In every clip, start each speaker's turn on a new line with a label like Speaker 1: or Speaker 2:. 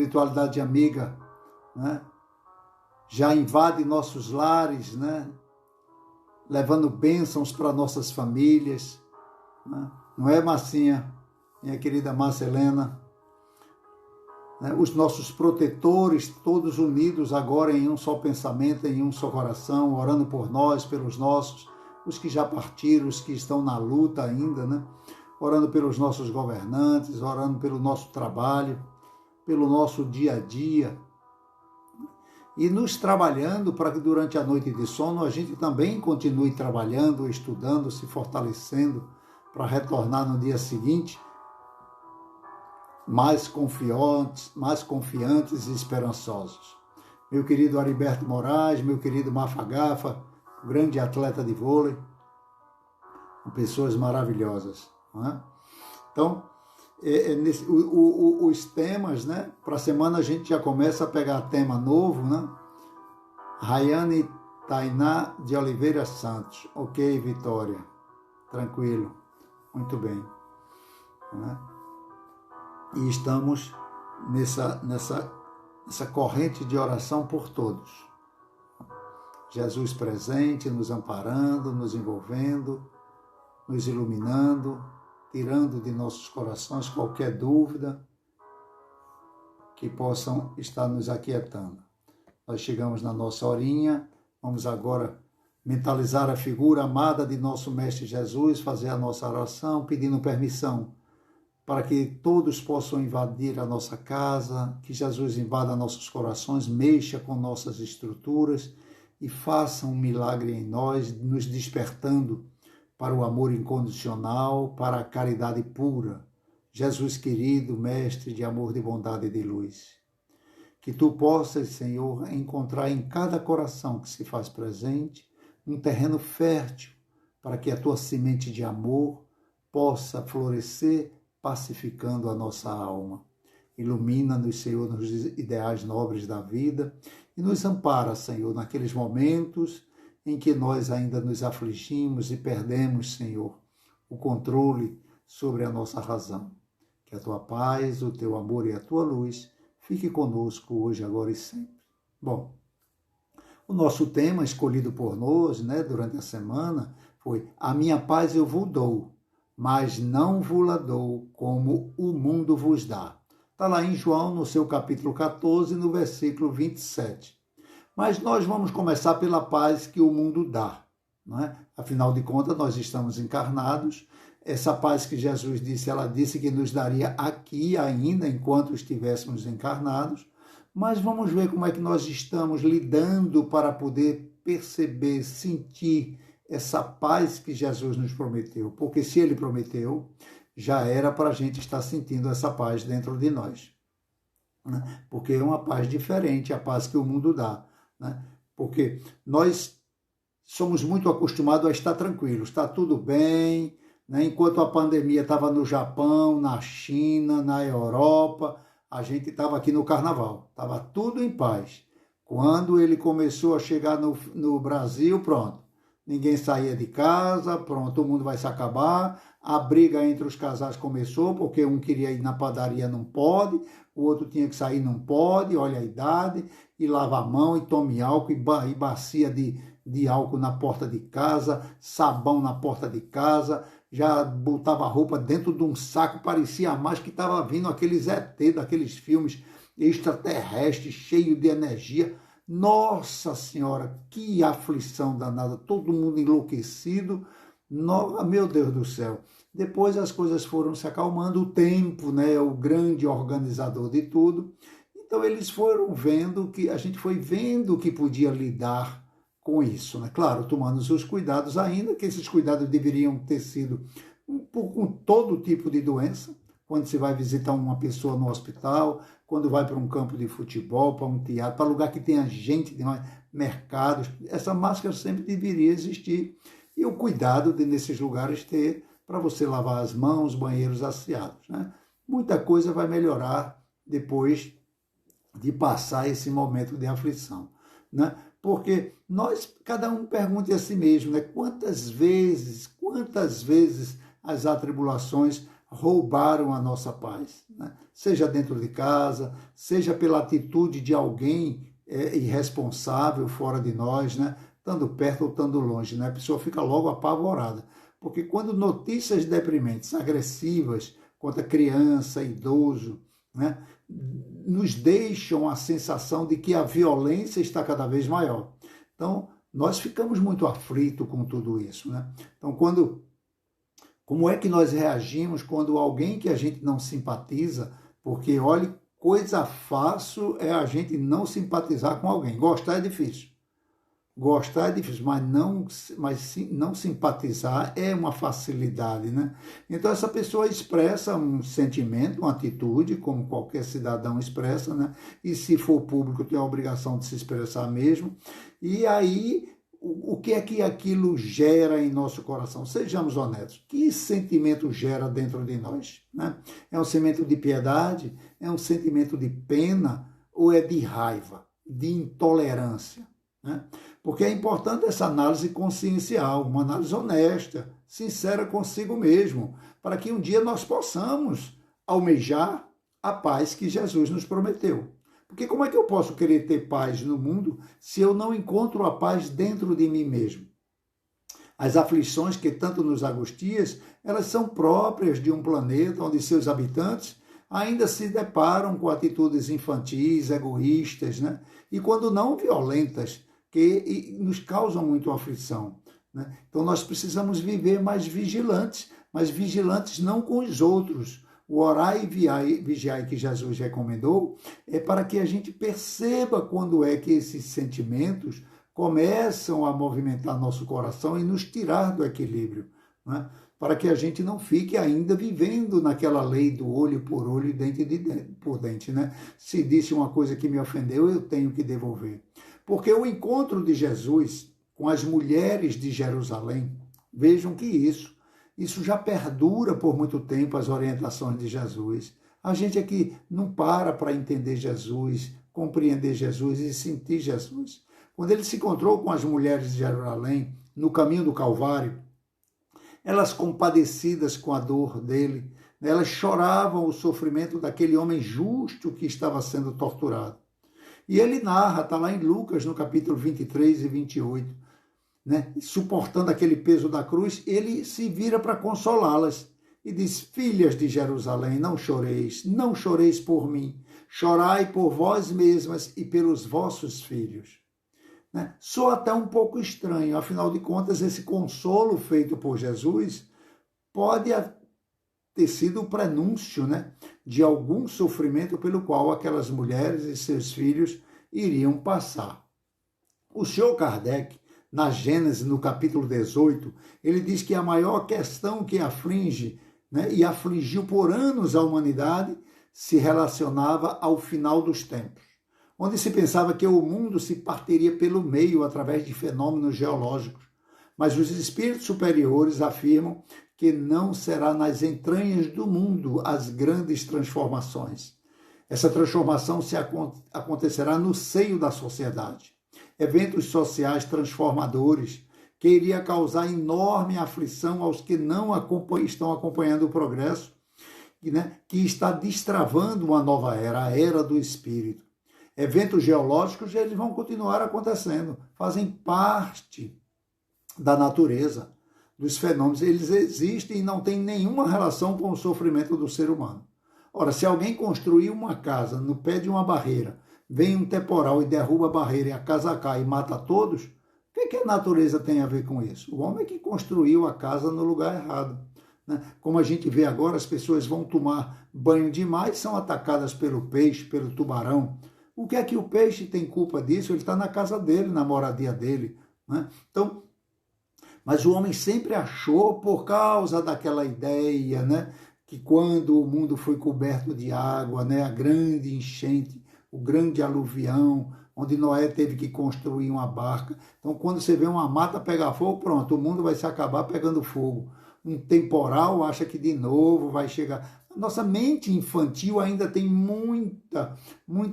Speaker 1: espiritualidade amiga, né, já invade nossos lares, né, levando bênçãos para nossas famílias, né? Não é, Marcinha, minha querida Márcia Helena? Né? Os nossos protetores, todos unidos agora em um só pensamento, em um só coração, orando por nós, pelos nossos, os que já partiram, os que estão na luta ainda, né? Orando pelos nossos governantes, orando pelo nosso trabalho, pelo nosso dia a dia, e nos trabalhando para que durante a noite de sono a gente também continue trabalhando, estudando, se fortalecendo, para retornar no dia seguinte mais confiantes e esperançosos. Meu querido Heriberto Moraes, meu querido Mafagafa, grande atleta de vôlei, pessoas maravilhosas, não é? Então, os temas, né? Para a semana a gente já começa a pegar tema novo, né? Rayane Tainá de Oliveira Santos. Ok, Vitória. Tranquilo. Muito bem. Né? E estamos nessa corrente de oração por todos. Jesus presente, nos amparando, nos envolvendo, nos iluminando, tirando de nossos corações qualquer dúvida que possam estar nos aquietando. Nós chegamos na nossa horinha, vamos agora mentalizar a figura amada de nosso Mestre Jesus, fazer a nossa oração, pedindo permissão para que todos possam invadir a nossa casa, que Jesus invada nossos corações, mexa com nossas estruturas e faça um milagre em nós, nos despertando para o amor incondicional, para a caridade pura. Jesus querido, Mestre de amor, de bondade e de luz. Que tu possas, Senhor, encontrar em cada coração que se faz presente um terreno fértil para que a tua semente de amor possa florescer, pacificando a nossa alma. Ilumina-nos, Senhor, nos ideais nobres da vida e nos ampara, Senhor, naqueles momentos em que nós ainda nos afligimos e perdemos, Senhor, o controle sobre a nossa razão. Que a tua paz, o teu amor e a tua luz fique conosco hoje, agora e sempre. Bom, o nosso tema escolhido por nós, né, durante a semana foi: a minha paz eu vos dou, mas não vos-la dou como o mundo vos dá. Está lá em João, no seu capítulo 14, no versículo 27. Mas nós vamos começar pela paz que o mundo dá, não é? Afinal de contas, nós estamos encarnados. Essa paz que Jesus disse, ela disse que nos daria aqui ainda, enquanto estivéssemos encarnados. Mas vamos ver como é que nós estamos lidando para poder perceber, sentir essa paz que Jesus nos prometeu. Porque se ele prometeu, já era para a gente estar sentindo essa paz dentro de nós, né? Porque é uma paz diferente, a paz que o mundo dá, né? Porque nós somos muito acostumados a estar tranquilos, está tudo bem, né? Enquanto a pandemia estava no Japão, na China, na Europa, a gente estava aqui no carnaval, estava tudo em paz. Quando ele começou a chegar no Brasil, pronto, ninguém saía de casa, pronto, o mundo vai se acabar, a briga entre os casais começou, porque um queria ir na padaria, não pode, o outro tinha que sair, não pode, olha a idade, e lava a mão, e tome álcool, e bacia de álcool na porta de casa, sabão na porta de casa, já botava a roupa dentro de um saco, parecia mais que estava vindo aqueles ET, daqueles filmes extraterrestres, cheio de energia. Nossa Senhora, que aflição danada, todo mundo enlouquecido, meu Deus do céu. Depois as coisas foram se acalmando, o tempo, né, é o grande organizador de tudo. Então eles foram vendo que, a gente foi vendo que podia lidar com isso, né? Claro, tomando os seus cuidados ainda, que esses cuidados deveriam ter sido com todo tipo de doença, quando você vai visitar uma pessoa no hospital, quando vai para um campo de futebol, para um teatro, para lugar que tenha gente, demais, mercados, essa máscara sempre deveria existir. E o cuidado de, nesses lugares, ter para você lavar as mãos, banheiros asseados, né? Muita coisa vai melhorar depois de passar esse momento de aflição, né? Porque nós, cada um pergunte a si mesmo, né? Quantas vezes as atribulações roubaram a nossa paz, né? Seja dentro de casa, seja pela atitude de alguém irresponsável fora de nós, né? Estando perto ou estando longe, né? A pessoa fica logo apavorada, porque quando notícias deprimentes, agressivas contra criança, idoso, né, nos deixam a sensação de que a violência está cada vez maior. Então, nós ficamos muito aflitos com tudo isso, né? Então, como é que nós reagimos quando alguém que a gente não simpatiza, porque, olha, coisa fácil é a gente não simpatizar com alguém. Gostar é difícil. Gostar é difícil, mas não simpatizar é uma facilidade, né? Então, essa pessoa expressa um sentimento, uma atitude, como qualquer cidadão expressa, né? E se for público, tem a obrigação de se expressar mesmo. E aí, o que é que aquilo gera em nosso coração? Sejamos honestos. Que sentimento gera dentro de nós, né? É um sentimento de piedade? É um sentimento de pena? Ou é de raiva, de intolerância, né? Porque é importante essa análise consciencial, uma análise honesta, sincera consigo mesmo, para que um dia nós possamos almejar a paz que Jesus nos prometeu. Porque como é que eu posso querer ter paz no mundo se eu não encontro a paz dentro de mim mesmo? As aflições que tanto nos angustiam, elas são próprias de um planeta onde seus habitantes ainda se deparam com atitudes infantis, egoístas, né? E quando não violentas, que nos causam muito aflição, né? Então nós precisamos viver mais vigilantes, mas vigilantes não com os outros. O orar e vigiar que Jesus recomendou é para que a gente perceba quando é que esses sentimentos começam a movimentar nosso coração e nos tirar do equilíbrio, né? Para que a gente não fique ainda vivendo naquela lei do olho por olho e dente por dente, né? Se disse uma coisa que me ofendeu, eu tenho que devolver. Porque o encontro de Jesus com as mulheres de Jerusalém, vejam que isso já perdura por muito tempo, as orientações de Jesus. A gente aqui não para entender Jesus, compreender Jesus e sentir Jesus. Quando ele se encontrou com as mulheres de Jerusalém, no caminho do Calvário, elas compadecidas com a dor dele, elas choravam o sofrimento daquele homem justo que estava sendo torturado. E ele narra, está lá em Lucas, no capítulo 23 e 28, né? Suportando aquele peso da cruz, ele se vira para consolá-las e diz: filhas de Jerusalém, não choreis por mim, chorai por vós mesmas e pelos vossos filhos. Né? Soa até um pouco estranho, afinal de contas, esse consolo feito por Jesus pode ter sido o prenúncio, né, de algum sofrimento pelo qual aquelas mulheres e seus filhos iriam passar. O senhor Kardec, na Gênesis, no capítulo 18, ele diz que a maior questão que aflige, né, e afligiu por anos a humanidade se relacionava ao final dos tempos, onde se pensava que o mundo se partiria pelo meio através de fenômenos geológicos. Mas os espíritos superiores afirmam que não será nas entranhas do mundo as grandes transformações. Essa transformação acontecerá no seio da sociedade. Eventos sociais transformadores que iria causar enorme aflição aos que não estão acompanhando o progresso, né, que está destravando uma nova era, a era do espírito. Eventos geológicos, eles vão continuar acontecendo, fazem parte da natureza, dos fenômenos. Eles existem e não têm nenhuma relação com o sofrimento do ser humano. Ora, se alguém construir uma casa no pé de uma barreira, vem um temporal e derruba a barreira e a casa cai e mata todos, o que a natureza tem a ver com isso? O homem é que construiu a casa no lugar errado, né? Como a gente vê agora, as pessoas vão tomar banho demais, são atacadas pelo peixe, pelo tubarão. O que é que o peixe tem culpa disso? Ele está na casa dele, na moradia dele, né? Então, mas o homem sempre achou, por causa daquela ideia, né, que quando o mundo foi coberto de água, né, a grande enchente, o grande aluvião, onde Noé teve que construir uma barca. Então, quando você vê uma mata pegar fogo, pronto, o mundo vai se acabar pegando fogo. Um temporal acha que de novo vai chegar. Nossa mente infantil ainda tem muita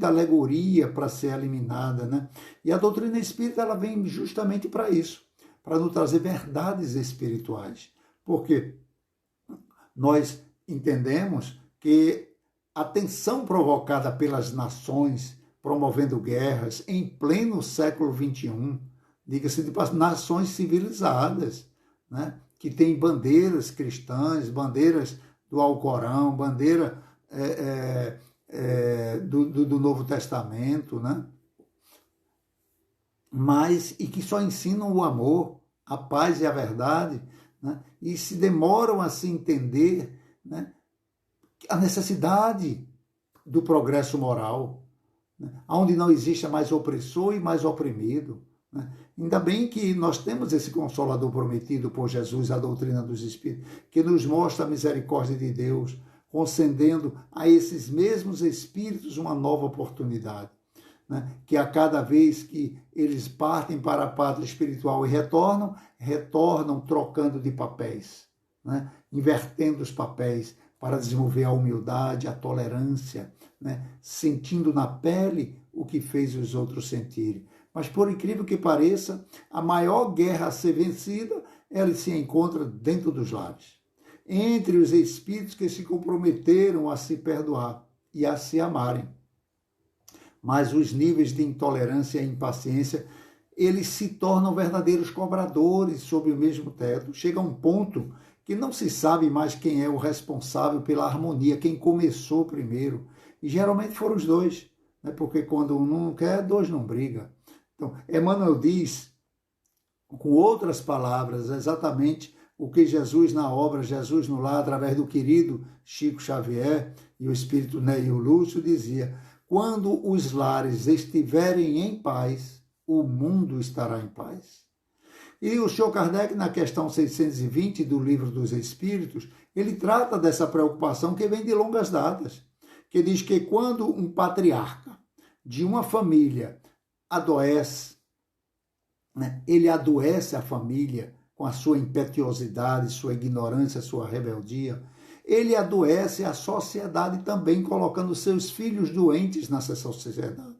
Speaker 1: alegoria para ser eliminada, né? E a doutrina espírita, ela vem justamente para isso, para nos trazer verdades espirituais. Porque nós entendemos que a tensão provocada pelas nações promovendo guerras em pleno século XXI, diga-se de passagem, nações civilizadas, né, que têm bandeiras cristãs, bandeiras do Alcorão, bandeira do Novo Testamento, né, e que só ensinam o amor, a paz e a verdade, né, e se demoram a se entender, né, a necessidade do progresso moral, né, onde não exista mais opressor e mais oprimido. Né. Ainda bem que nós temos esse Consolador prometido por Jesus, a doutrina dos Espíritos, que nos mostra a misericórdia de Deus, concedendo a esses mesmos Espíritos uma nova oportunidade. Né, que a cada vez que eles partem para a pátria espiritual e retornam trocando de papéis, né, invertendo os papéis para desenvolver a humildade, a tolerância, né, sentindo na pele o que fez os outros sentirem. Mas, por incrível que pareça, a maior guerra a ser vencida, ela se encontra dentro dos lares, entre os espíritos que se comprometeram a se perdoar e a se amarem. Mas os níveis de intolerância e impaciência, eles se tornam verdadeiros cobradores sob o mesmo teto. Chega a um ponto que não se sabe mais quem é o responsável pela harmonia, quem começou primeiro. E geralmente foram os dois, né? Porque quando um não quer, dois não brigam. Então, Emmanuel diz, com outras palavras, exatamente o que Jesus na obra Jesus no Lar, através do querido Chico Xavier e o espírito Neil Lúcio, dizia: quando os lares estiverem em paz, o mundo estará em paz. E o Sr. Kardec, na questão 620 do Livro dos Espíritos, ele trata dessa preocupação que vem de longas datas, que diz que quando um patriarca de uma família adoece, né, ele adoece a família com a sua impetuosidade, sua ignorância, sua rebeldia, ele adoece a sociedade também, colocando seus filhos doentes nessa sociedade.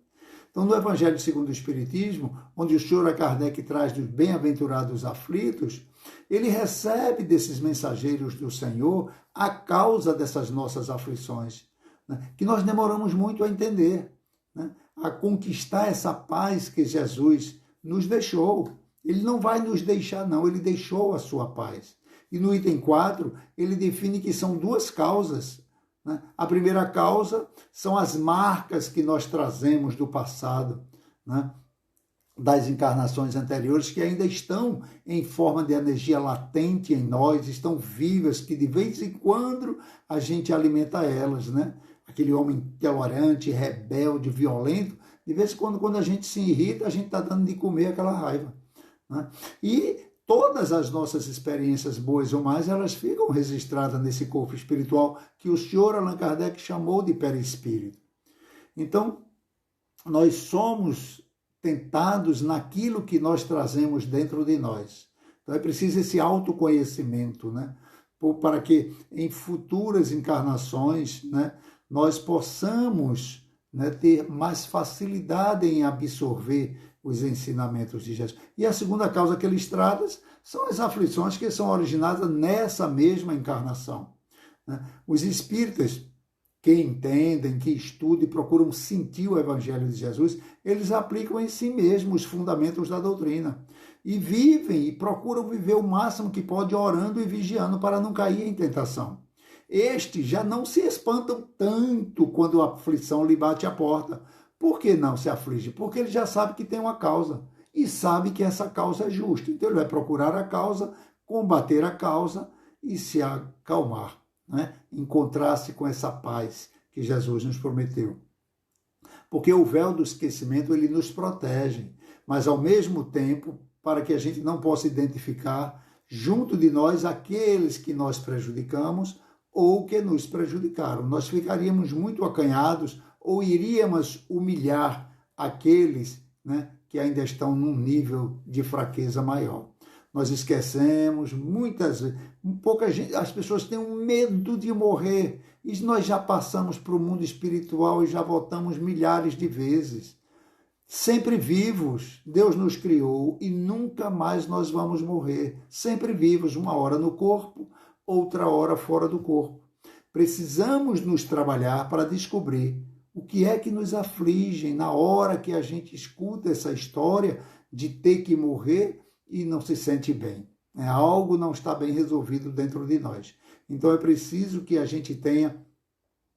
Speaker 1: Então, no Evangelho segundo o Espiritismo, onde o Sr. Kardec traz dos bem-aventurados aflitos, ele recebe desses mensageiros do Senhor a causa dessas nossas aflições, né, que nós demoramos muito a entender, né, a conquistar essa paz que Jesus nos deixou. Ele não vai nos deixar, não, ele deixou a sua paz. E no item 4, ele define que são duas causas. Né? A primeira causa são as marcas que nós trazemos do passado, né? Das encarnações anteriores, que ainda estão em forma de energia latente em nós, estão vivas, que de vez em quando a gente alimenta elas. Né? Aquele homem intolerante, rebelde, violento, de vez em quando a gente se irrita, a gente está dando de comer aquela raiva. Né? E todas as nossas experiências boas ou más, elas ficam registradas nesse corpo espiritual que o Sr. Allan Kardec chamou de perispírito. Então, nós somos tentados naquilo que nós trazemos dentro de nós. Então, é preciso esse autoconhecimento, né? Para que em futuras encarnações, né, nós possamos, né, ter mais facilidade em absorver os ensinamentos de Jesus. E a segunda causa que eles tratam são as aflições que são originadas nessa mesma encarnação. Né? Os espíritas que entendem, que estudam e procuram sentir o Evangelho de Jesus, eles aplicam em si mesmos os fundamentos da doutrina. E vivem e procuram viver o máximo que pode, orando e vigiando para não cair em tentação. Estes já não se espantam tanto quando a aflição lhe bate à porta. Por que não se aflige? Porque ele já sabe que tem uma causa e sabe que essa causa é justa. Então ele vai procurar a causa, combater a causa e se acalmar, né? Encontrar-se com essa paz que Jesus nos prometeu. Porque o véu do esquecimento ele nos protege, mas ao mesmo tempo, para que a gente não possa identificar junto de nós aqueles que nós prejudicamos ou que nos prejudicaram. Nós ficaríamos muito acanhados ou iríamos humilhar aqueles, né, que ainda estão num nível de fraqueza maior. Nós esquecemos, muitas vezes, pouca gente, as pessoas têm um medo de morrer, e nós já passamos para o mundo espiritual e já voltamos milhares de vezes. Sempre vivos, Deus nos criou e nunca mais nós vamos morrer. Sempre vivos, uma hora no corpo, outra hora fora do corpo. Precisamos nos trabalhar para descobrir o que é que nos aflige na hora que a gente escuta essa história de ter que morrer e não se sente bem. Algo não está bem resolvido dentro de nós. Então é preciso que a gente tenha,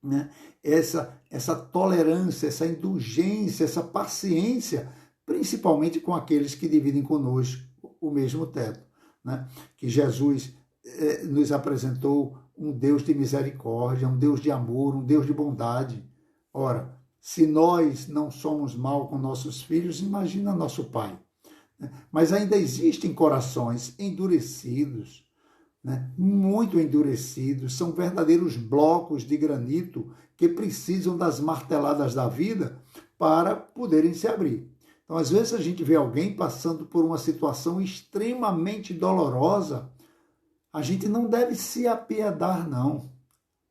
Speaker 1: né, essa tolerância, essa indulgência, essa paciência, principalmente com aqueles que dividem conosco o mesmo teto, né? Que Jesus nos apresentou um Deus de misericórdia, um Deus de amor, um Deus de bondade. Ora, se nós não somos mal com nossos filhos, imagina nosso Pai. Mas ainda existem corações endurecidos, né? Muito endurecidos, são verdadeiros blocos de granito que precisam das marteladas da vida para poderem se abrir. Então, às vezes a gente vê alguém passando por uma situação extremamente dolorosa, a gente não deve se apiedar, não.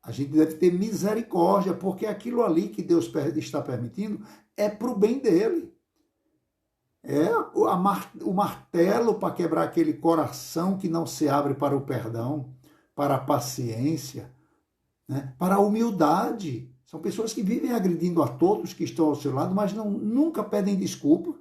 Speaker 1: A gente deve ter misericórdia, porque aquilo ali que Deus está permitindo é para o bem dele. É o martelo para quebrar aquele coração que não se abre para o perdão, para a paciência, né? Para a humildade. São pessoas que vivem agredindo a todos que estão ao seu lado, mas nunca pedem desculpa.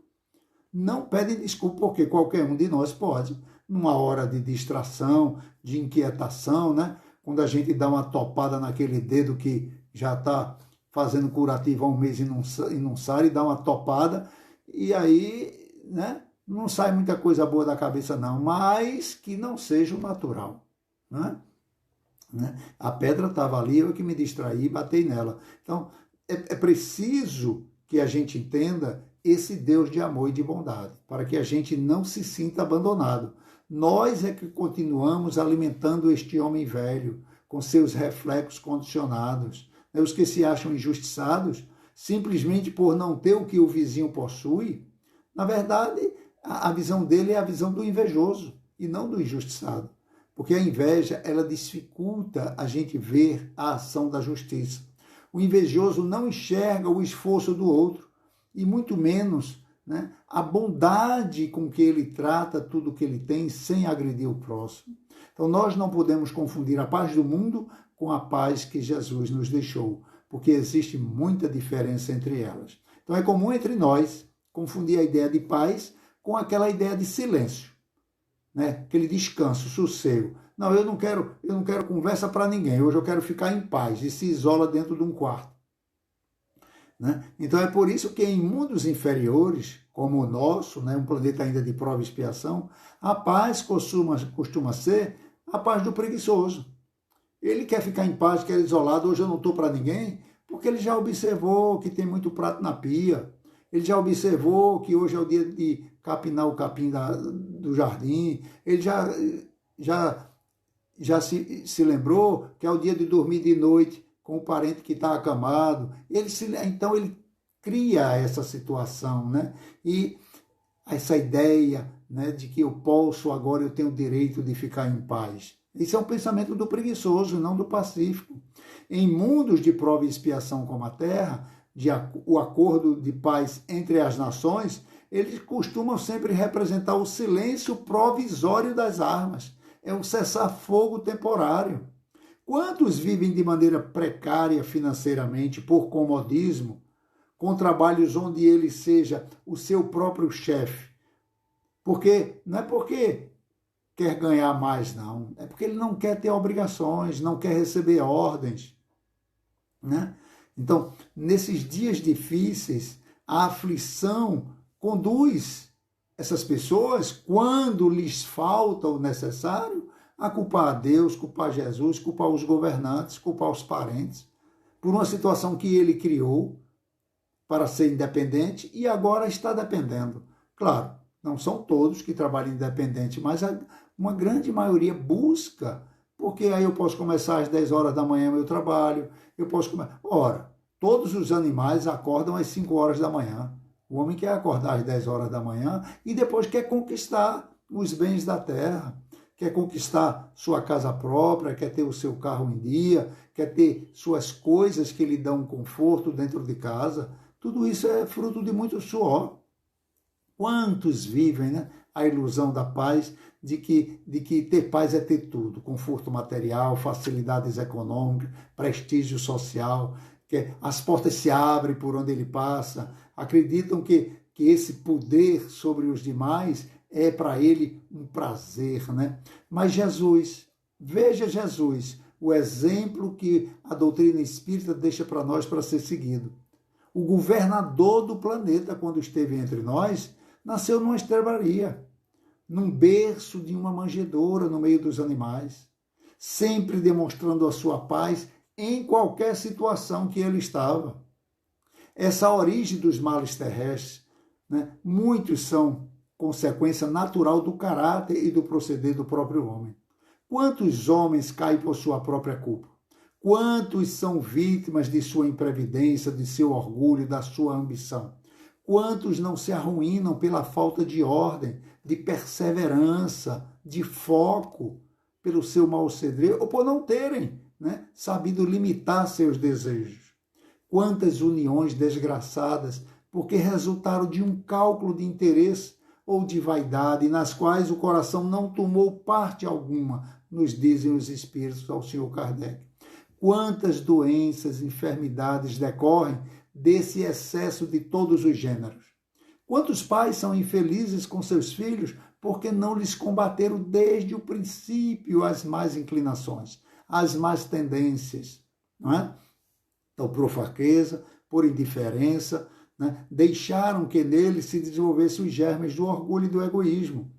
Speaker 1: Não pedem desculpa porque qualquer um de nós pode, numa hora de distração, de inquietação, né? Quando a gente dá uma topada naquele dedo que já está fazendo curativo há um mês e não sai, e dá uma topada, e aí, né, não sai muita coisa boa da cabeça não, mas que não seja o natural, né? A pedra estava ali, eu que me distraí e batei nela. Então, é preciso que a gente entenda esse Deus de amor e de bondade, para que a gente não se sinta abandonado. Nós é que continuamos alimentando este homem velho, com seus reflexos condicionados, né? Os que se acham injustiçados, simplesmente por não ter o que o vizinho possui. Na verdade, a visão dele é a visão do invejoso e não do injustiçado. Porque a inveja, ela dificulta a gente ver a ação da justiça. O invejoso não enxerga o esforço do outro e muito menos, né, a bondade com que ele trata tudo o que ele tem sem agredir o próximo. Então nós não podemos confundir a paz do mundo com a paz que Jesus nos deixou, porque existe muita diferença entre elas. Então é comum entre nós confundir a ideia de paz com aquela ideia de silêncio, né? Aquele descanso, sossego. Não, eu não quero conversa para ninguém, hoje eu quero ficar em paz, e se isola dentro de um quarto, né? Então é por isso que em mundos inferiores, como o nosso, né, um planeta ainda de prova e expiação, a paz costuma ser a paz do preguiçoso. Ele quer ficar em paz, quer isolado, hoje eu não estou para ninguém, porque ele já observou que tem muito prato na pia, ele já observou que hoje é o dia de capinar o capim do jardim, ele já se lembrou que é o dia de dormir de noite com o parente que está acamado. Então ele cria essa situação, né? E essa ideia, né, de que eu posso, agora eu tenho o direito de ficar em paz. Isso é um pensamento do preguiçoso, não do pacífico. Em mundos de prova e expiação como a Terra, o acordo de paz entre as nações, eles costumam sempre representar o silêncio provisório das armas. É um cessar-fogo temporário. Quantos vivem de maneira precária financeiramente, por comodismo, com trabalhos onde ele seja o seu próprio chefe? Porque não é porque quer ganhar mais, não. É porque ele não quer ter obrigações, não quer receber ordens, né? Então, nesses dias difíceis, a aflição conduz essas pessoas, quando lhes falta o necessário, a culpar a Deus, culpar Jesus, culpar os governantes, culpar os parentes, por uma situação que ele criou para ser independente e agora está dependendo. Claro, não são todos que trabalham independente, mas uma grande maioria busca, porque aí eu posso começar às 10 horas da manhã meu trabalho, eu posso começar... Ora, todos os animais acordam às 5 horas da manhã. O homem quer acordar às 10 horas da manhã e depois quer conquistar os bens da terra, quer conquistar sua casa própria, quer ter o seu carro em dia, quer ter suas coisas que lhe dão conforto dentro de casa. Tudo isso é fruto de muito suor. Quantos vivem, né, a ilusão da paz, de que ter paz é ter tudo, conforto material, facilidades econômicas, prestígio social, que as portas se abrem por onde ele passa, acreditam que esse poder sobre os demais é para ele um prazer, né? Mas Jesus, veja Jesus, o exemplo que a doutrina espírita deixa para nós para ser seguido. O governador do planeta, quando esteve entre nós, nasceu numa estrebaria, num berço de uma manjedoura no meio dos animais, sempre demonstrando a sua paz em qualquer situação que ele estava. Essa origem dos males terrestres, né, muitos são consequência natural do caráter e do proceder do próprio homem. Quantos homens caem por sua própria culpa? Quantos são vítimas de sua imprevidência, de seu orgulho, da sua ambição? Quantos não se arruinam pela falta de ordem, de perseverança, de foco, pelo seu mau ceder, ou por não terem, né, sabido limitar seus desejos? Quantas uniões desgraçadas, porque resultaram de um cálculo de interesse ou de vaidade, nas quais o coração não tomou parte alguma, nos dizem os espíritos ao Senhor Kardec. Quantas doenças, enfermidades decorrem desse excesso de todos os gêneros? Quantos pais são infelizes com seus filhos porque não lhes combateram desde o princípio as más inclinações, as más tendências, não é? Então, por fraqueza, por indiferença, né, deixaram que nele se desenvolvessem os germes do orgulho e do egoísmo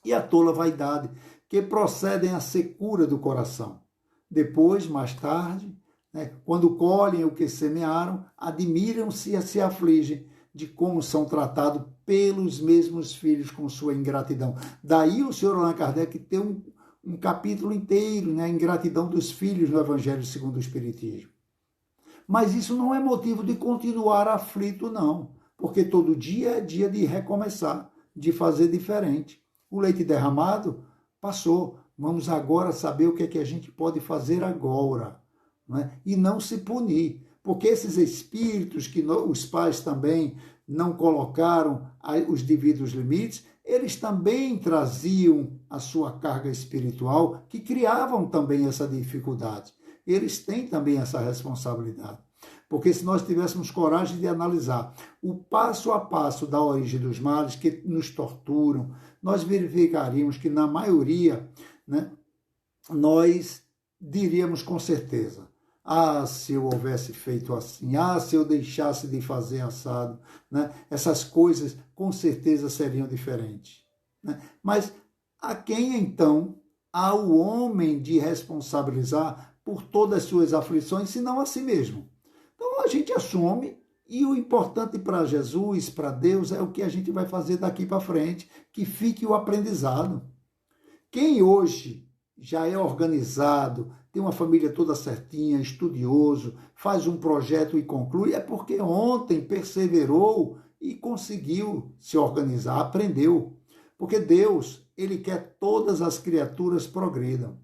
Speaker 1: e a tola vaidade, que procedem à secura do coração. Depois, mais tarde, né, quando colhem o que semearam, admiram-se e se afligem de como são tratados pelos mesmos filhos com sua ingratidão. Daí o Sr. Allan Kardec tem um capítulo inteiro, né, a ingratidão dos filhos no Evangelho segundo o Espiritismo. Mas isso não é motivo de continuar aflito, não, porque todo dia é dia de recomeçar, de fazer diferente. O leite derramado passou, vamos agora saber o que é que a gente pode fazer agora, né? E não se punir, porque esses espíritos que os pais também não colocaram os devidos limites, eles também traziam a sua carga espiritual, que criavam também essa dificuldade. Eles têm também essa responsabilidade. Porque se nós tivéssemos coragem de analisar o passo a passo da origem dos males que nos torturam, nós verificaríamos que, na maioria, né, nós diríamos com certeza: ah, se eu houvesse feito assim, ah, se eu deixasse de fazer assado, né, essas coisas com certeza seriam diferentes. Né? Mas a quem então há o homem de responsabilizar por todas as suas aflições, senão a si mesmo? Então a gente assume, e o importante para Jesus, para Deus, é o que a gente vai fazer daqui para frente, que fique o aprendizado. Quem hoje já é organizado, tem uma família toda certinha, estudioso, faz um projeto e conclui, é porque ontem perseverou e conseguiu se organizar, aprendeu. Porque Deus, Ele quer todas as criaturas progridam.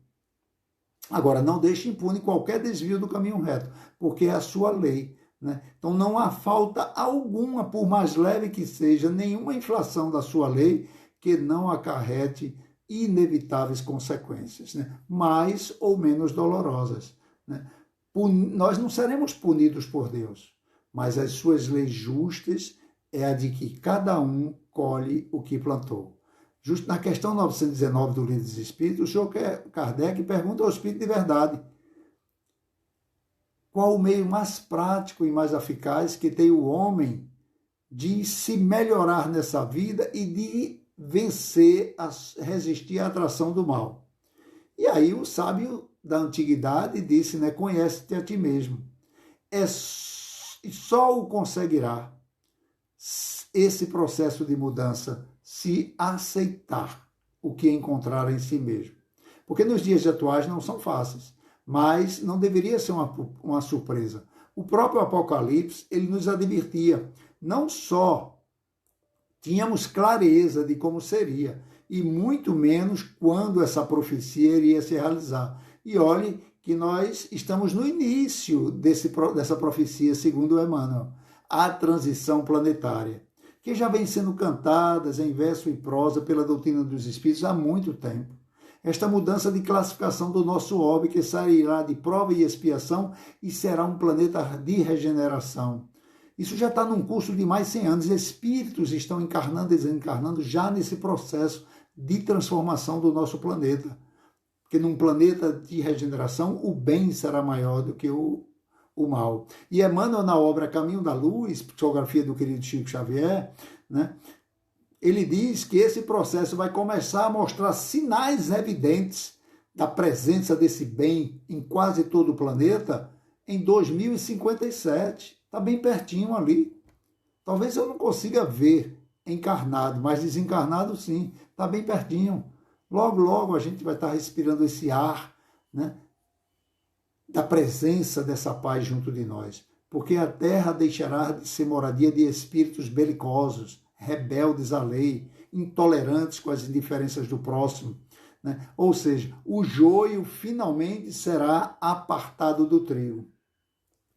Speaker 1: Agora, não deixe impune qualquer desvio do caminho reto, porque é a sua lei, né? Então não há falta alguma, por mais leve que seja, nenhuma infração da sua lei que não acarrete inevitáveis consequências, né? Mais ou menos dolorosas, né? Nós não seremos punidos por Deus, mas as suas leis justas é a de que cada um colhe o que plantou. Justo na questão 919 do Livro dos Espíritos, o senhor Kardec pergunta ao Espírito de verdade: qual o meio mais prático e mais eficaz que tem o homem de se melhorar nessa vida e de vencer, resistir à atração do mal? E aí o sábio da antiguidade disse, né, conhece-te a ti mesmo. Só o conseguirá esse processo de mudança se aceitar o que encontrar em si mesmo. Porque nos dias atuais não são fáceis, mas não deveria ser uma surpresa. O próprio Apocalipse, ele nos advertia, não só tínhamos clareza de como seria, e muito menos quando essa profecia iria se realizar. E olhe que nós estamos no início dessa profecia, segundo Emmanuel, a transição planetária, que já vêm sendo cantadas em verso e prosa pela doutrina dos espíritos há muito tempo. Esta mudança de classificação do nosso orbe, que sairá de prova e expiação e será um planeta de regeneração. Isso já está num curso de mais de 100 anos. Espíritos estão encarnando e desencarnando já nesse processo de transformação do nosso planeta. Porque num planeta de regeneração, o bem será maior do que o mal. E Emmanuel, na obra Caminho da Luz, psicografia do querido Chico Xavier, né, ele diz que esse processo vai começar a mostrar sinais evidentes da presença desse bem em quase todo o planeta em 2057. Está bem pertinho ali. Talvez eu não consiga ver encarnado, mas desencarnado sim, está bem pertinho. Logo, logo a gente vai estar respirando esse ar, né, da presença dessa paz junto de nós. Porque a terra deixará de ser moradia de espíritos belicosos, rebeldes à lei, intolerantes com as indiferenças do próximo, né? Ou seja, o joio finalmente será apartado do trigo.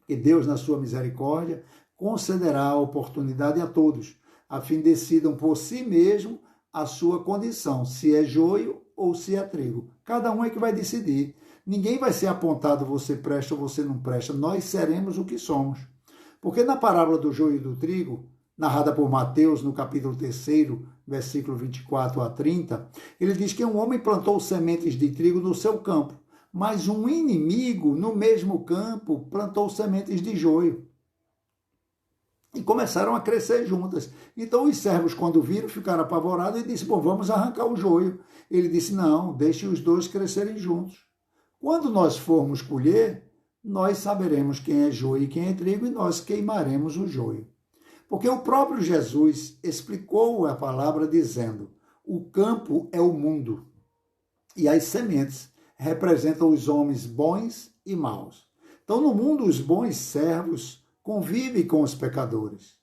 Speaker 1: E Deus, na sua misericórdia, concederá a oportunidade a todos, a fim decidam por si mesmo a sua condição, se é joio ou se é trigo. Cada um é que vai decidir. Ninguém vai ser apontado, você presta ou você não presta. Nós seremos o que somos. Porque na parábola do joio e do trigo, narrada por Mateus, no capítulo 3, versículo 24 a 30, ele diz que um homem plantou sementes de trigo no seu campo, mas um inimigo, no mesmo campo, plantou sementes de joio. E começaram a crescer juntas. Então os servos, quando viram, ficaram apavorados e disseram, bom, vamos arrancar o joio. Ele disse, não, deixe os dois crescerem juntos. Quando nós formos colher, nós saberemos quem é joio e quem é trigo e nós queimaremos o joio. Porque o próprio Jesus explicou a palavra dizendo, o campo é o mundo e as sementes representam os homens bons e maus. Então no mundo os bons servos convivem com os pecadores.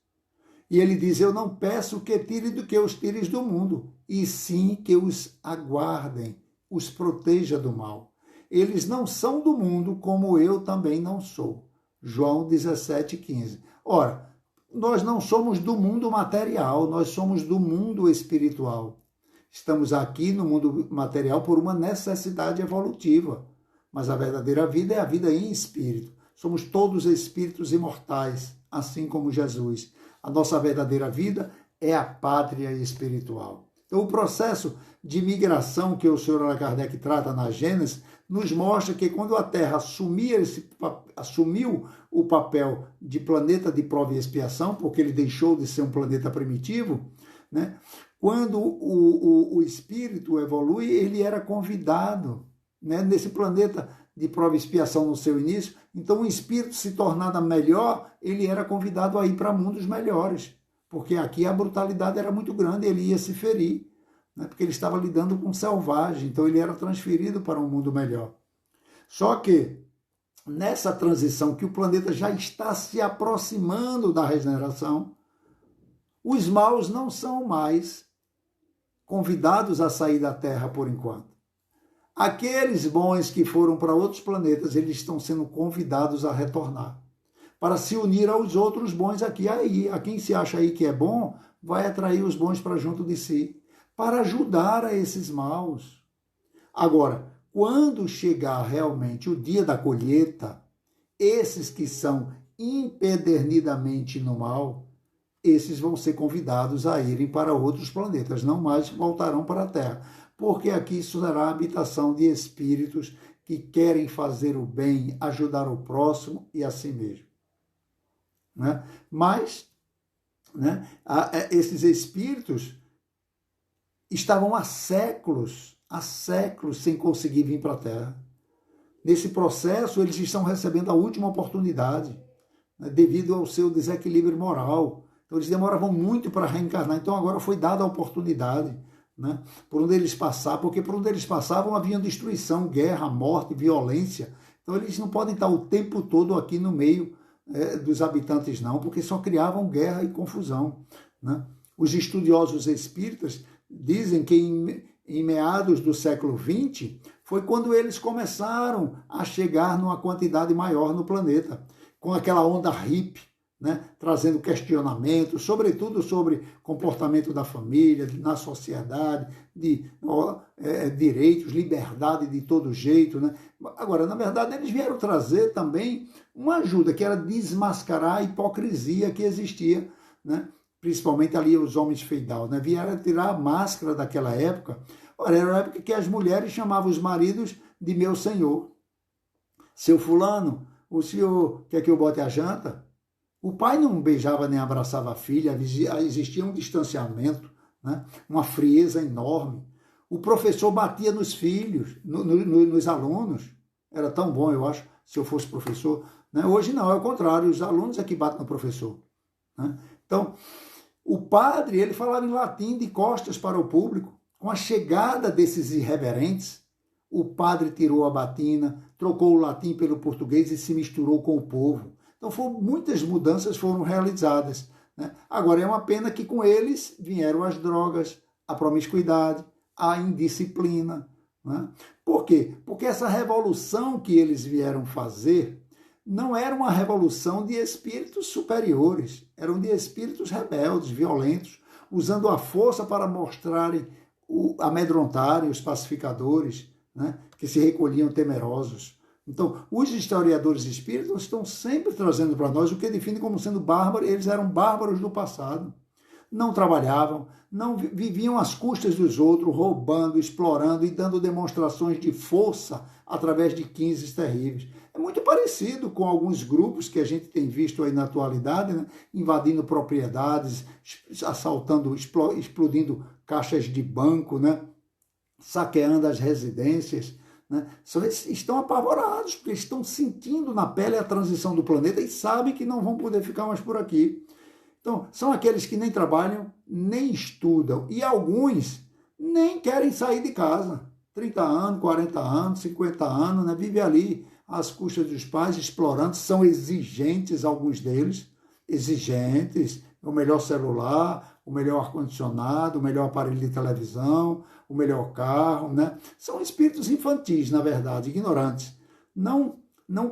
Speaker 1: E ele diz, eu não peço que os tires do mundo, e sim que os aguardem, os proteja do mal. Eles não são do mundo, como eu também não sou. João 17,15. Ora, nós não somos do mundo material, nós somos do mundo espiritual. Estamos aqui no mundo material por uma necessidade evolutiva, mas a verdadeira vida é a vida em espírito. Somos todos espíritos imortais, assim como Jesus. A nossa verdadeira vida é a pátria espiritual. Então, o processo de migração que o Sr. Allan Kardec trata na Gênesis nos mostra que quando a Terra assumiu o papel de planeta de prova e expiação, porque ele deixou de ser um planeta primitivo, né? Quando o espírito evolui, ele era convidado, né, nesse planeta de prova e expiação no seu início. Então, o espírito se tornado melhor, ele era convidado a ir para mundos melhores, porque aqui a brutalidade era muito grande, ele ia se ferir, né, porque ele estava lidando com selvagem, então ele era transferido para um mundo melhor. Só que, nessa transição que o planeta já está se aproximando da regeneração, os maus não são mais convidados a sair da Terra por enquanto. Aqueles bons que foram para outros planetas, eles estão sendo convidados a retornar, para se unir aos outros bons aqui. Aí, a quem se acha aí que é bom, vai atrair os bons para junto de si, para ajudar a esses maus. Agora, quando chegar realmente o dia da colheita, esses que são empedernidamente no mal, esses vão ser convidados a irem para outros planetas, não mais voltarão para a Terra, porque aqui será a habitação de espíritos que querem fazer o bem, ajudar o próximo e a si mesmo. Né? Mas, né, esses espíritos estavam há séculos sem conseguir vir para a Terra. Nesse processo, eles estão recebendo a última oportunidade, né, devido ao seu desequilíbrio moral. Então, eles demoravam muito para reencarnar. Então, agora foi dada a oportunidade, né, por onde eles passavam, porque por onde eles passavam havia destruição, guerra, morte, violência. Então, eles não podem estar o tempo todo aqui no meio dos habitantes, não, porque só criavam guerra e confusão. Né? Os estudiosos espíritas dizem que em meados do século XX foi quando eles começaram a chegar numa quantidade maior no planeta, com aquela onda hippie, né, trazendo questionamentos, sobretudo sobre comportamento da família, na sociedade, direitos, liberdade de todo jeito. Né? Agora, na verdade, eles vieram trazer também uma ajuda, que era desmascarar a hipocrisia que existia, né? Principalmente ali os homens feudais, né? Vieram tirar a máscara daquela época. Ora, era a época que as mulheres chamavam os maridos de meu senhor. Seu fulano, o senhor quer que eu bote a janta? O pai não beijava nem abraçava a filha, existia um distanciamento, né? Uma frieza enorme. O professor batia nos filhos, nos alunos. Era tão bom, eu acho, se eu fosse professor. Né? Hoje não, é o contrário, os alunos é que batem no professor. Né? Então, o padre, ele falava em latim de costas para o público. Com a chegada desses irreverentes, o padre tirou a batina, trocou o latim pelo português e se misturou com o povo. Então, muitas mudanças foram realizadas. Né? Agora, é uma pena que com eles vieram as drogas, a promiscuidade, a indisciplina. Né? Por quê? Porque essa revolução que eles vieram fazer não era uma revolução de espíritos superiores, eram de espíritos rebeldes, violentos, usando a força para mostrarem, amedrontarem os pacificadores, né, que se recolhiam temerosos. Então, os historiadores espíritas estão sempre trazendo para nós o que define como sendo bárbaros. Eles eram bárbaros do passado. Não trabalhavam, não viviam às custas dos outros, roubando, explorando e dando demonstrações de força através de 15 terríveis. É muito parecido com alguns grupos que a gente tem visto aí na atualidade, né? Invadindo propriedades, assaltando, explodindo caixas de banco, né? Saqueando as residências. Né? Estão apavorados, porque estão sentindo na pele a transição do planeta e sabem que não vão poder ficar mais por aqui. Então, são aqueles que nem trabalham, nem estudam, e alguns nem querem sair de casa. 30 anos, 40 anos, 50 anos, né? Vive ali às custas dos pais, explorando, são exigentes, alguns deles, exigentes, o melhor celular, o melhor ar-condicionado, o melhor aparelho de televisão, o melhor carro, né? São espíritos infantis, na verdade, ignorantes. Não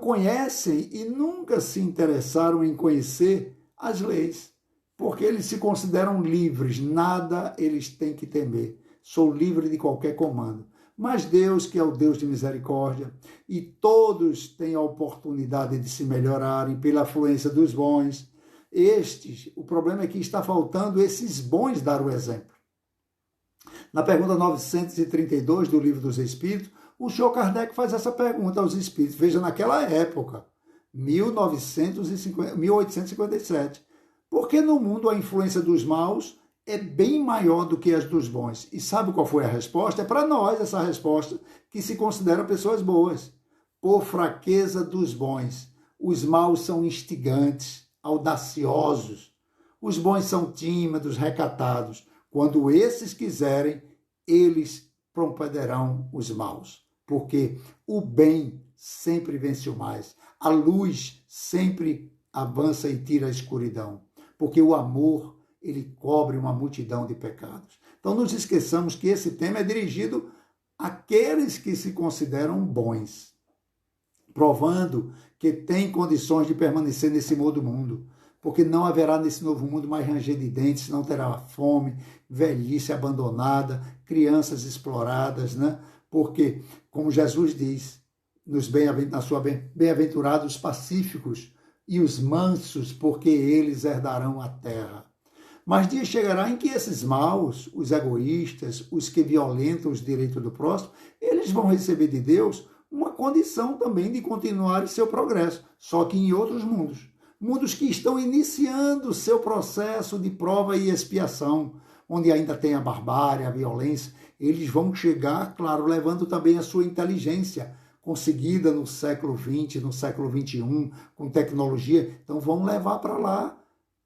Speaker 1: conhecem e nunca se interessaram em conhecer as leis, porque eles se consideram livres, nada eles têm que temer. Sou livre de qualquer comando. Mas Deus, que é o Deus de misericórdia, e todos têm a oportunidade de se melhorarem pela afluência dos bons. O problema é que está faltando esses bons dar o exemplo. Na pergunta 932 do Livro dos Espíritos, o senhor Kardec faz essa pergunta aos espíritos. Veja, naquela época, 1857, porque no mundo a influência dos maus é bem maior do que as dos bons. E sabe qual foi a resposta? É para nós essa resposta, que se consideram pessoas boas. Por fraqueza dos bons, os maus são instigantes, audaciosos. Os bons são tímidos, recatados. Quando esses quiserem, eles propederão os maus. Porque o bem sempre vence o mais. A luz sempre avança e tira a escuridão. Porque o amor, ele cobre uma multidão de pecados. Então, não nos esqueçamos que esse tema é dirigido àqueles que se consideram bons, provando que têm condições de permanecer nesse novo mundo, porque não haverá nesse novo mundo mais ranger de dentes, não terá fome, velhice abandonada, crianças exploradas, né? Porque, como Jesus diz, na sua bem-aventurados pacíficos e os mansos, porque eles herdarão a terra. Mas dia chegará em que esses maus, os egoístas, os que violentam os direitos do próximo, eles vão receber de Deus uma condição também de continuar seu progresso, só que em outros mundos. Mundos que estão iniciando seu processo de prova e expiação, onde ainda tem a barbárie, a violência. Eles vão chegar, claro, levando também a sua inteligência, conseguida no século XX, no século XXI, com tecnologia. Então vão levar para lá.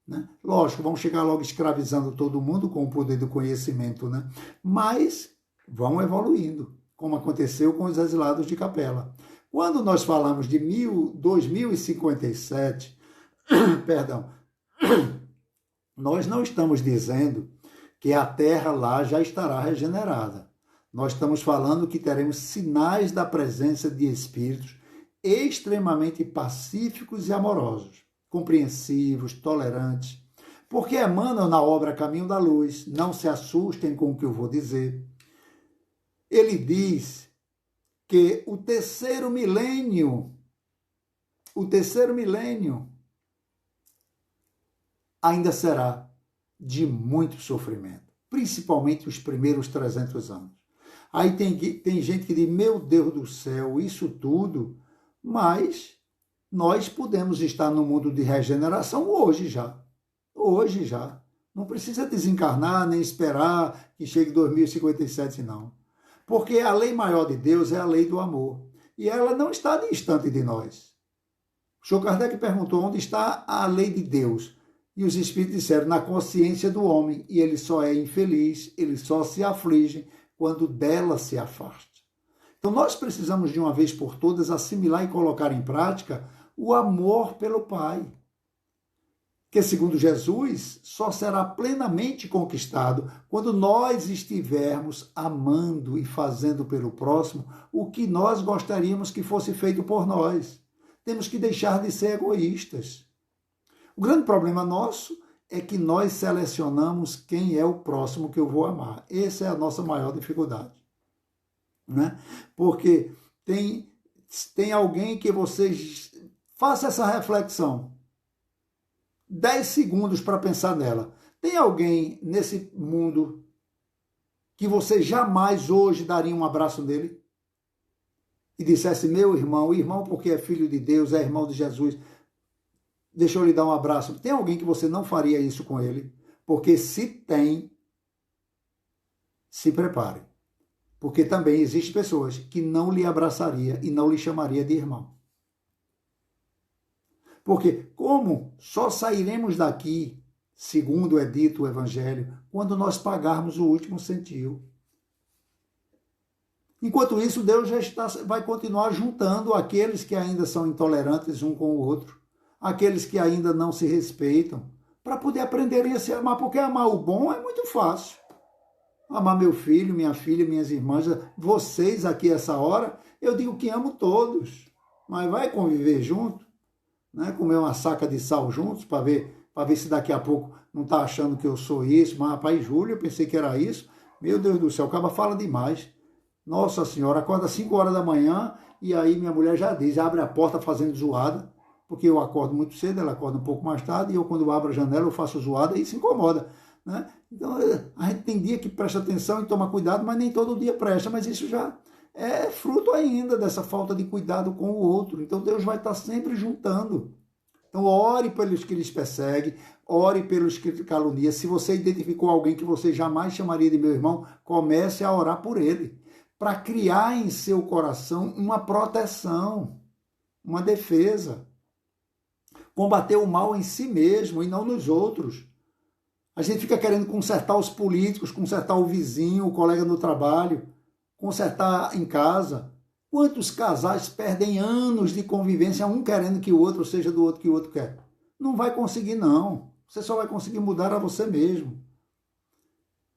Speaker 1: Né? Lógico, vão chegar logo escravizando todo mundo com o poder do conhecimento, né? Mas vão evoluindo, como aconteceu com os exilados de Capela. Quando nós falamos de 2057, perdão, nós não estamos dizendo que a Terra lá já estará regenerada. Nós estamos falando que teremos sinais da presença de espíritos extremamente pacíficos e amorosos. compreensivos, tolerantes, porque emanam na obra Caminho da Luz. Não se assustem com o que eu vou dizer. Ele diz que o terceiro milênio ainda será de muito sofrimento, principalmente os primeiros 300 anos. Aí tem gente que diz, meu Deus do céu, isso tudo, mas nós podemos estar no mundo de regeneração hoje já. Hoje já. Não precisa desencarnar nem esperar que chegue 2057, não. Porque a lei maior de Deus é a lei do amor. E ela não está distante de nós. O Chico Kardec perguntou onde está a lei de Deus. E os espíritos disseram, na consciência do homem. E ele só é infeliz, ele só se aflige quando dela se afaste. Então nós precisamos de uma vez por todas assimilar e colocar em prática o amor pelo Pai. Que, segundo Jesus, só será plenamente conquistado quando nós estivermos amando e fazendo pelo próximo o que nós gostaríamos que fosse feito por nós. Temos que deixar de ser egoístas. O grande problema nosso é que nós selecionamos quem é o próximo que eu vou amar. Essa é a nossa maior dificuldade. Né? Porque tem alguém que vocês... Faça essa reflexão. 10 segundos para pensar nela. Tem alguém nesse mundo que você jamais hoje daria um abraço nele? E dissesse, meu irmão porque é filho de Deus, é irmão de Jesus, deixa eu lhe dar um abraço. Tem alguém que você não faria isso com ele? Porque se tem, se prepare. Porque também existem pessoas que não lhe abraçaria e não lhe chamaria de irmão. Porque como só sairemos daqui, segundo é dito o Evangelho, quando nós pagarmos o último centavo. Enquanto isso, Deus vai continuar juntando aqueles que ainda são intolerantes um com o outro, aqueles que ainda não se respeitam, para poder aprenderem a se amar, porque amar o bom é muito fácil. Amar meu filho, minha filha, minhas irmãs, vocês aqui essa hora, eu digo que amo todos, mas vai conviver junto? Né, comer uma saca de sal juntos para ver se daqui a pouco não está achando que eu sou isso. Mas, rapaz, Júlio, eu pensei que era isso. Meu Deus do céu, o cara fala demais. Nossa Senhora, acorda às 5 horas da manhã e aí minha mulher já diz, abre a porta fazendo zoada, porque eu acordo muito cedo, ela acorda um pouco mais tarde e eu, quando eu abro a janela, eu faço zoada e se incomoda. Né? Então, a gente tem dia que presta atenção e toma cuidado, mas nem todo dia presta, mas isso já é fruto ainda dessa falta de cuidado com o outro. Então Deus vai estar sempre juntando. Então ore pelos que lhes perseguem, ore pelos que lhe caluniam. Se você identificou alguém que você jamais chamaria de meu irmão, comece a orar por ele, para criar em seu coração uma proteção, uma defesa. Combater o mal em si mesmo e não nos outros. A gente fica querendo consertar os políticos, consertar o vizinho, o colega no trabalho, consertar em casa. Quantos casais perdem anos de convivência, um querendo que o outro seja do outro que o outro quer? Não vai conseguir, não. Você só vai conseguir mudar a você mesmo.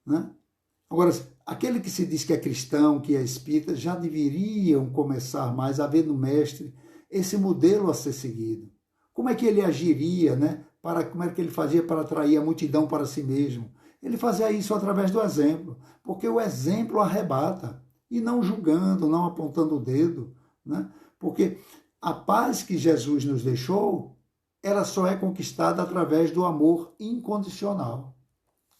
Speaker 1: Né? Agora, aquele que se diz que é cristão, que é espírita, já deveriam começar mais a ver no mestre esse modelo a ser seguido. Como é que ele agiria, né? Como é que ele fazia para atrair a multidão para si mesmo? Ele fazia isso através do exemplo, porque o exemplo arrebata. E não julgando, não apontando o dedo, né? Porque a paz que Jesus nos deixou, ela só é conquistada através do amor incondicional.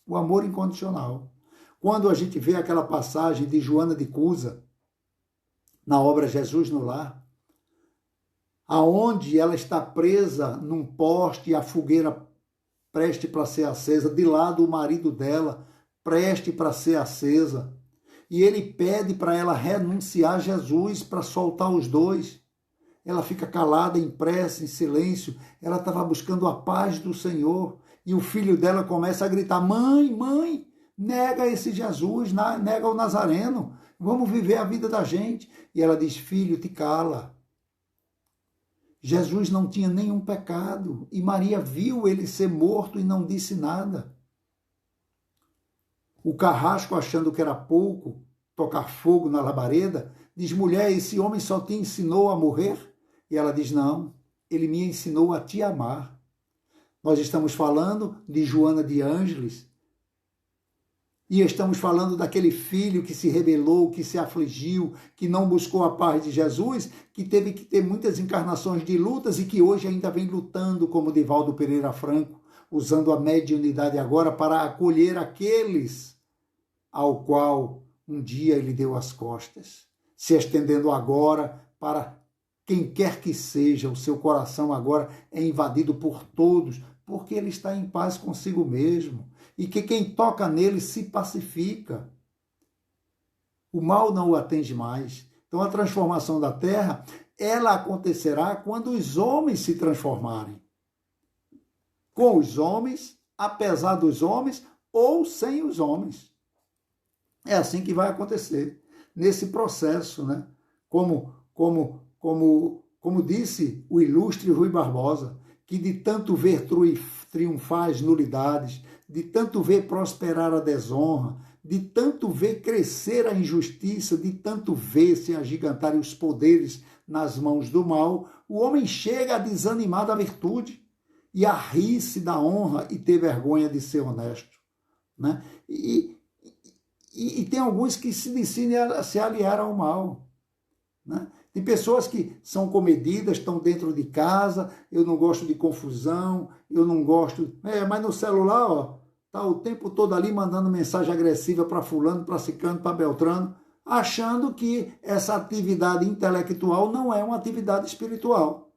Speaker 1: O amor incondicional. Quando a gente vê aquela passagem de Joana de Cusa, na obra Jesus no Lar, aonde ela está presa num poste e a fogueira preste para ser acesa, de lado o marido dela, preste para ser acesa, e ele pede para ela renunciar a Jesus para soltar os dois. Ela fica calada, em prece, em silêncio. Ela estava buscando a paz do Senhor. E o filho dela começa a gritar, mãe, nega esse Jesus, nega o Nazareno. Vamos viver a vida da gente. E ela diz, filho, te cala. Jesus não tinha nenhum pecado. E Maria viu ele ser morto e não disse nada. O carrasco, achando que era pouco tocar fogo na labareda, diz, mulher, esse homem só te ensinou a morrer? E ela diz, não, ele me ensinou a te amar. Nós estamos falando de Joana de Ângeles, e estamos falando daquele filho que se rebelou, que se afligiu, que não buscou a paz de Jesus, que teve que ter muitas encarnações de lutas e que hoje ainda vem lutando, como Divaldo Pereira Franco, usando a mediunidade agora para acolher aqueles ao qual um dia ele deu as costas, se estendendo agora para quem quer que seja. O seu coração agora é invadido por todos, porque ele está em paz consigo mesmo, e que quem toca nele se pacifica. O mal não o atinge mais. Então a transformação da terra, ela acontecerá quando os homens se transformarem. Com os homens, apesar dos homens, ou sem os homens. É assim que vai acontecer, nesse processo, né? Como disse o ilustre Rui Barbosa, que de tanto ver triunfar as nulidades, de tanto ver prosperar a desonra, de tanto ver crescer a injustiça, de tanto ver se agigantarem os poderes nas mãos do mal, o homem chega a desanimar da virtude e a rir-se da honra e ter vergonha de ser honesto, né? E tem alguns que se decidem a se aliar ao mal, né? Tem pessoas que são comedidas, estão dentro de casa, eu não gosto de confusão, eu não gosto... mas no celular, ó, tá o tempo todo ali mandando mensagem agressiva para fulano, para ciclano, para beltrano, achando que essa atividade intelectual não é uma atividade espiritual.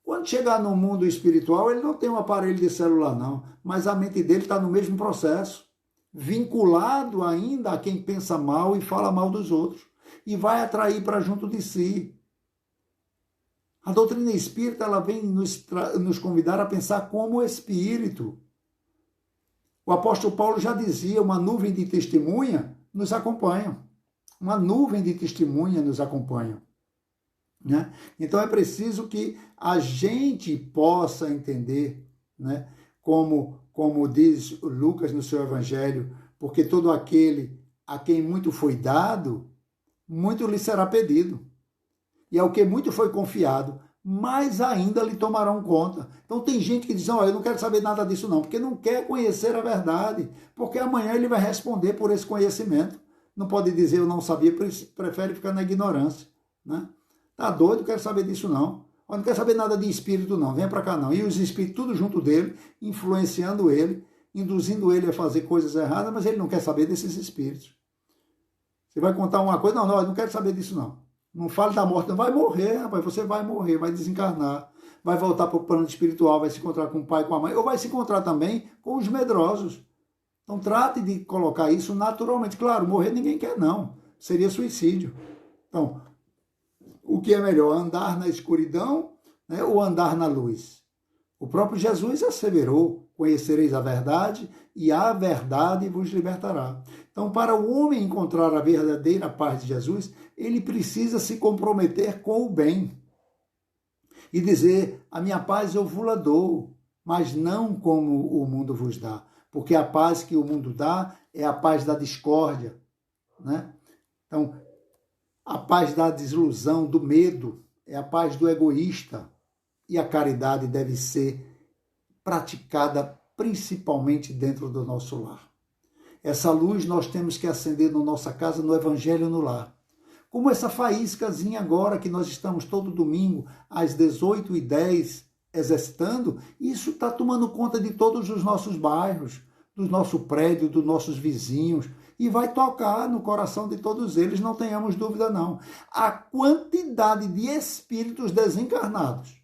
Speaker 1: Quando chegar no mundo espiritual, ele não tem um aparelho de celular, não, mas a mente dele está no mesmo processo, vinculado ainda a quem pensa mal e fala mal dos outros, e vai atrair para junto de si. A doutrina espírita, ela vem nos convidar a pensar como espírito. O apóstolo Paulo já dizia, uma nuvem de testemunha nos acompanha. Uma nuvem de testemunha nos acompanha, né? Então é preciso que a gente possa entender, né? Como diz Lucas no seu evangelho, porque todo aquele a quem muito foi dado, muito lhe será pedido. E ao que muito foi confiado, mais ainda lhe tomarão conta. Então tem gente que diz, eu não quero saber nada disso não, porque não quer conhecer a verdade, porque amanhã ele vai responder por esse conhecimento. Não pode dizer eu não sabia, prefere ficar na ignorância, né? Tá doido, não quero saber disso não. Eu não quero saber nada de espírito não, venha para cá não. E os espíritos tudo junto dele, influenciando ele, induzindo ele a fazer coisas erradas, mas ele não quer saber desses espíritos. Você vai contar uma coisa, não, eu não quero saber disso não. Não fale da morte, não. Vai morrer, rapaz, você vai morrer, vai desencarnar, vai voltar para o plano espiritual, vai se encontrar com o pai, com a mãe, ou vai se encontrar também com os medrosos. Então trate de colocar isso naturalmente. Claro, morrer ninguém quer não, seria suicídio. Então, o que é melhor, andar na escuridão, né, ou andar na luz? O próprio Jesus asseverou, conhecereis a verdade e a verdade vos libertará. Então, para o homem encontrar a verdadeira paz de Jesus, ele precisa se comprometer com o bem e dizer, a minha paz eu vos dou, mas não como o mundo vos dá, porque a paz que o mundo dá é a paz da discórdia, né? Então, a paz da desilusão, do medo, é a paz do egoísta, e a caridade deve ser praticada principalmente dentro do nosso lar. Essa luz nós temos que acender na nossa casa, no Evangelho no lar. Como essa faíscazinha agora que nós estamos todo domingo às 18h10 exercitando, isso está tomando conta de todos os nossos bairros, do nosso prédio, dos nossos vizinhos, e vai tocar no coração de todos eles, não tenhamos dúvida não. A quantidade de espíritos desencarnados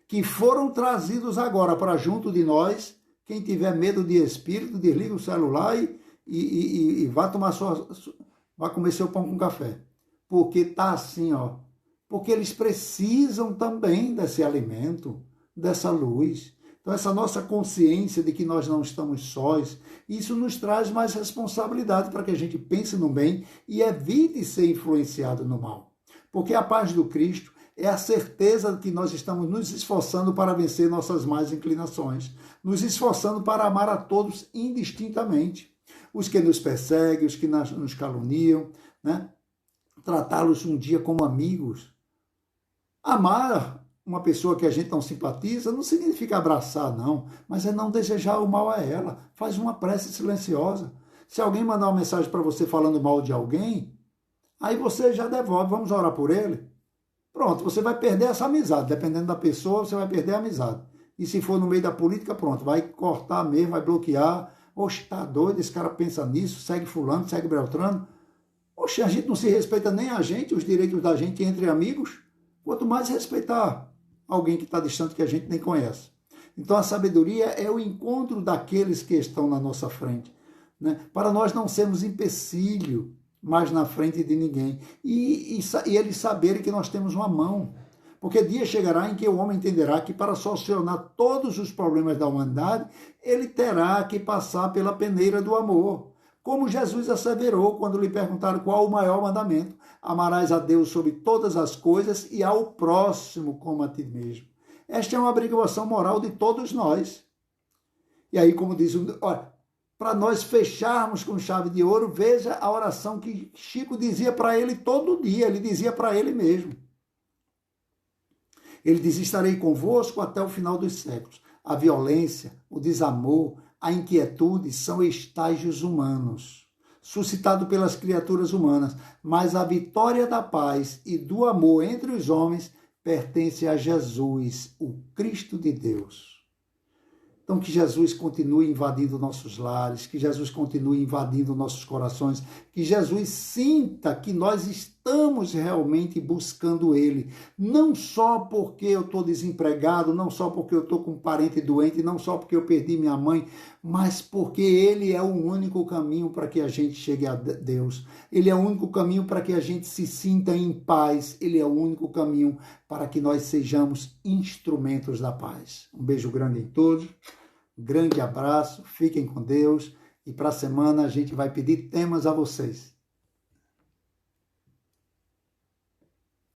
Speaker 1: que foram trazidos agora para junto de nós, quem tiver medo de espírito, desliga o celular e vá tomar vá comer seu pão com café. Porque está assim, porque eles precisam também desse alimento, dessa luz. Então essa nossa consciência de que nós não estamos sós, isso nos traz mais responsabilidade para que a gente pense no bem e evite ser influenciado no mal. Porque a paz do Cristo é a certeza de que nós estamos nos esforçando para vencer nossas más inclinações, nos esforçando para amar a todos indistintamente, os que nos perseguem, os que nos caluniam, né? Tratá-los um dia como amigos. Amar uma pessoa que a gente não simpatiza, não significa abraçar, não, mas é não desejar o mal a ela. Faz uma prece silenciosa. Se alguém mandar uma mensagem para você falando mal de alguém, aí você já devolve, vamos orar por ele. Pronto, você vai perder essa amizade. Dependendo da pessoa, você vai perder a amizade. E se for no meio da política, pronto, vai cortar mesmo, vai bloquear. Oxe, tá doido, esse cara pensa nisso, segue fulano, segue Beltrano. Oxe, a gente não se respeita nem a gente, os direitos da gente entre amigos. Quanto mais respeitar alguém que está distante que a gente nem conhece. Então a sabedoria é o encontro daqueles que estão na nossa frente, né? Para nós não sermos empecilho mais na frente de ninguém. E eles saberem que nós temos uma mão. Porque dia chegará em que o homem entenderá que para solucionar todos os problemas da humanidade, ele terá que passar pela peneira do amor. Como Jesus asseverou quando lhe perguntaram qual o maior mandamento: amarás a Deus sobre todas as coisas e ao próximo como a ti mesmo. Esta é uma obrigação moral de todos nós. E aí, como diz, olha, para nós fecharmos com chave de ouro, veja a oração que Chico dizia para ele todo dia, ele dizia para ele mesmo. Ele diz: estarei convosco até o final dos séculos. A violência, o desamor, a inquietude são estágios humanos, suscitados pelas criaturas humanas, mas a vitória da paz e do amor entre os homens pertence a Jesus, o Cristo de Deus. Então, que Jesus continue invadindo nossos lares, que Jesus continue invadindo nossos corações, que Jesus sinta que nós estamos realmente buscando Ele. Não só porque eu estou desempregado, não só porque eu estou com um parente doente, não só porque eu perdi minha mãe, mas porque Ele é o único caminho para que a gente chegue a Deus. Ele é o único caminho para que a gente se sinta em paz. Ele é o único caminho para que nós sejamos instrumentos da paz. Um beijo grande em todos. Grande abraço, fiquem com Deus e para a semana a gente vai pedir temas a vocês.